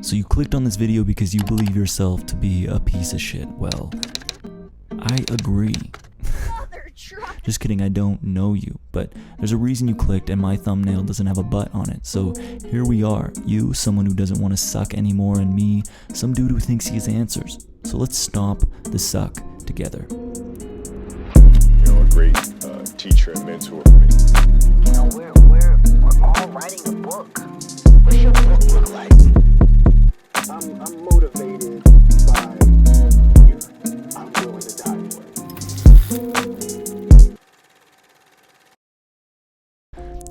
So you clicked on this video because you believe yourself to be a piece of shit. Well, I agree. Just kidding, I don't know you, but there's a reason you clicked and my thumbnail doesn't have a butt on it. So here we are, you, someone who doesn't want to suck anymore, and me, some dude who thinks he has answers. So let's stop the suck together. A great teacher and mentor for me. We're all writing a book. What's your book look like? I'm motivated by you. I'm willing to die for it.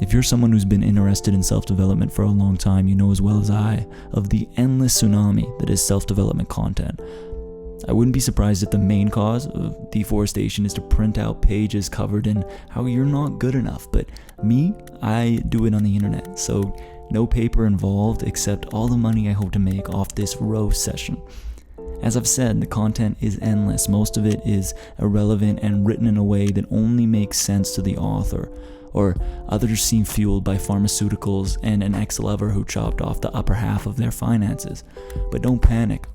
If you're someone who's been interested in self-development for a long time, you know as well as I of the endless tsunami that is self-development content. I wouldn't be surprised if the main cause of deforestation is to print out pages covered in how you're not good enough, but me, I do it on the internet, so no paper involved except all the money I hope to make off this roast session. As I've said, the content is endless. Most of it is irrelevant and written in a way that only makes sense to the author, or others seem fueled by pharmaceuticals and an ex-lover who chopped off the upper half of their finances. But don't panic.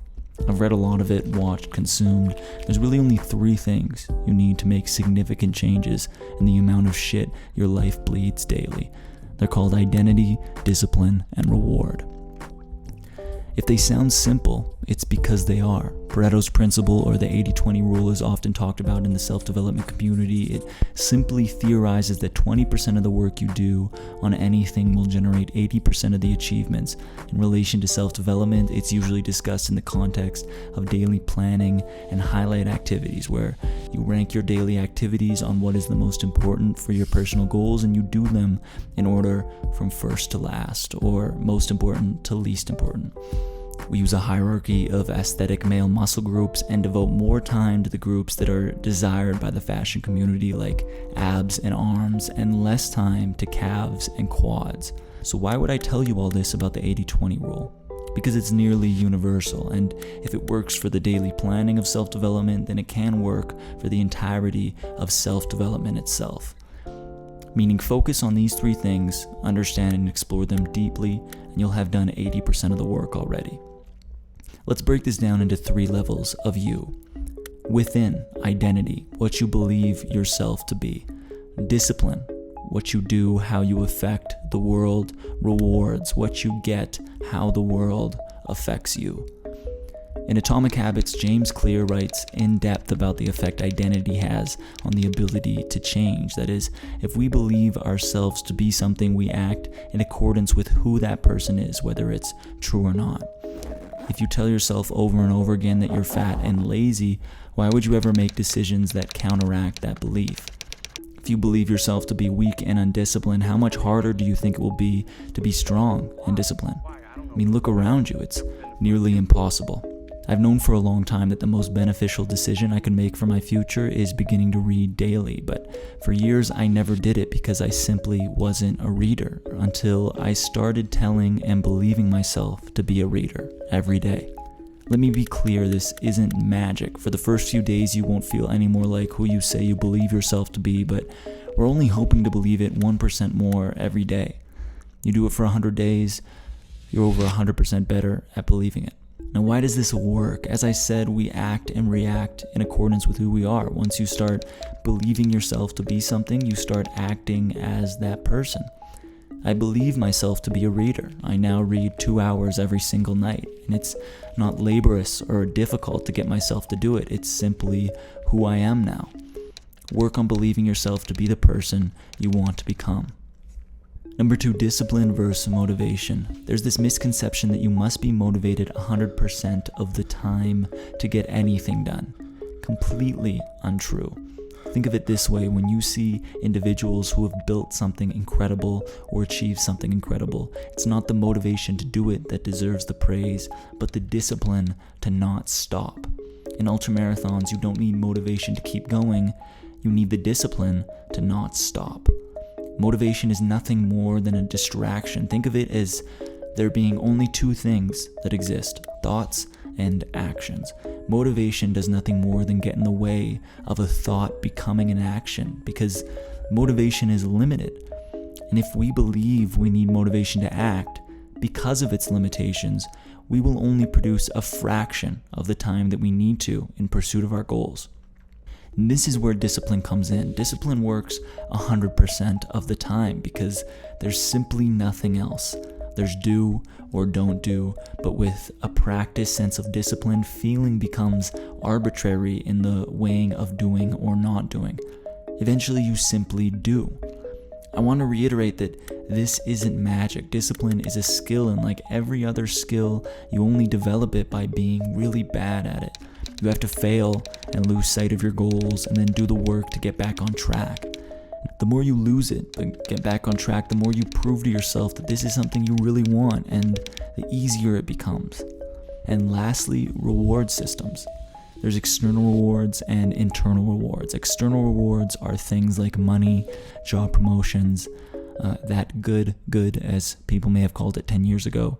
I've read a lot of it, watched, consumed. There's really only 3 things you need to make significant changes in the amount of shit your life bleeds daily. They're called identity, discipline, and reward. If they sound simple, it's because they are. Pareto's principle, or the 80-20 rule, is often talked about in the self-development community. It simply theorizes that 20% of the work you do on anything will generate 80% of the achievements. In relation to self-development, it's usually discussed in the context of daily planning and highlight activities, where you rank your daily activities on what is the most important for your personal goals, and you do them in order from first to last, or most important to least important. We use a hierarchy of aesthetic male muscle groups and devote more time to the groups that are desired by the fashion community, like abs and arms, and less time to calves and quads. So why would I tell you all this about the 80-20 rule? Because it's nearly universal, and if it works for the daily planning of self-development, then it can work for the entirety of self-development itself. Meaning, focus on these 3 things, understand and explore them deeply, and you'll have done 80% of the work already. Let's break this down into 3 levels of you. Within, identity, what you believe yourself to be. Discipline, what you do, how you affect the world. Rewards, what you get, how the world affects you. In Atomic Habits, James Clear writes in depth about the effect identity has on the ability to change. That is, if we believe ourselves to be something, we act in accordance with who that person is, whether it's true or not. If you tell yourself over and over again that you're fat and lazy, why would you ever make decisions that counteract that belief? If you believe yourself to be weak and undisciplined, how much harder do you think it will be to be strong and disciplined? I mean, look around you, it's nearly impossible. I've known for a long time that the most beneficial decision I could make for my future is beginning to read daily, but for years I never did it because I simply wasn't a reader until I started telling and believing myself to be a reader every day. Let me be clear, this isn't magic. For the first few days you won't feel any more like who you say you believe yourself to be, but we're only hoping to believe it 1% more every day. You do it for 100 days, you're over 100% better at believing it. Now, why does this work? As I said, we act and react in accordance with who we are. Once you start believing yourself to be something, you start acting as that person. I believe myself to be a reader. I now read 2 hours every single night, and it's not laborious or difficult to get myself to do it. It's simply who I am now. Work on believing yourself to be the person you want to become. Number 2, discipline versus motivation. There's this misconception that you must be motivated 100% of the time to get anything done. Completely untrue. Think of it this way: when you see individuals who have built something incredible or achieved something incredible, it's not the motivation to do it that deserves the praise, but the discipline to not stop. In ultramarathons, you don't need motivation to keep going, you need the discipline to not stop. Motivation is nothing more than a distraction. Think of it as there being only 2 things that exist: thoughts and actions. Motivation does nothing more than get in the way of a thought becoming an action, because motivation is limited. And if we believe we need motivation to act, because of its limitations, we will only produce a fraction of the time that we need to in pursuit of our goals. And this is where discipline comes in. Discipline works 100% of the time because there's simply nothing else. There's do or don't do, but with a practice sense of discipline, feeling becomes arbitrary in the weighing of doing or not doing. Eventually, you simply do. I want to reiterate that this isn't magic. Discipline is a skill, and like every other skill, you only develop it by being really bad at it. You have to fail and lose sight of your goals and then do the work to get back on track. The more you lose it, but get back on track, the more you prove to yourself that this is something you really want, and the easier it becomes. And lastly, reward systems. There's external rewards and internal rewards. External rewards are things like money, job promotions, that good, as people may have called it 10 years ago.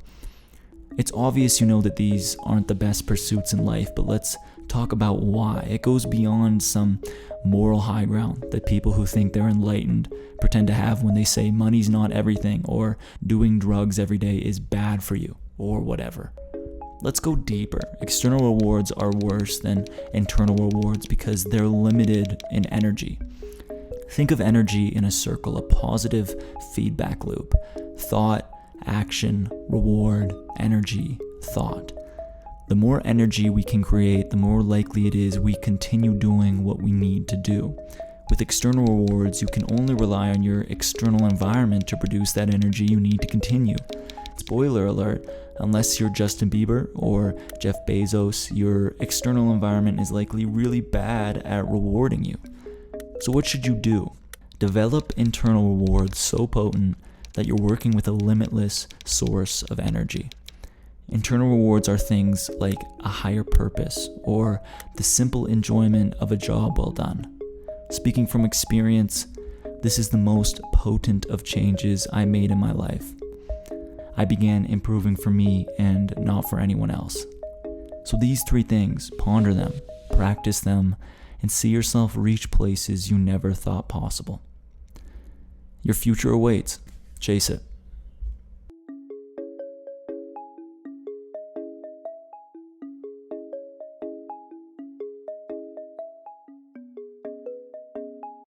It's obvious you know that these aren't the best pursuits in life, but let's talk about why. It goes beyond some moral high ground that people who think they're enlightened pretend to have when they say money's not everything, or doing drugs every day is bad for you, or whatever. Let's go deeper. External rewards are worse than internal rewards because they're limited in energy. Think of energy in a circle, a positive feedback loop. Thought, action, reward, energy, thought. The more energy we can create, the more likely it is we continue doing what we need to do. With external rewards, you can only rely on your external environment to produce that energy you need to continue. Spoiler alert, unless you're Justin Bieber or Jeff Bezos, your external environment is likely really bad at rewarding you. So what should you do? Develop internal rewards so potent that you're working with a limitless source of energy. Internal rewards are things like a higher purpose or the simple enjoyment of a job well done. Speaking from experience, this is the most potent of changes I made in my life. I began improving for me and not for anyone else. So these 3 things, ponder them, practice them, and see yourself reach places you never thought possible. Your future awaits. Chase it.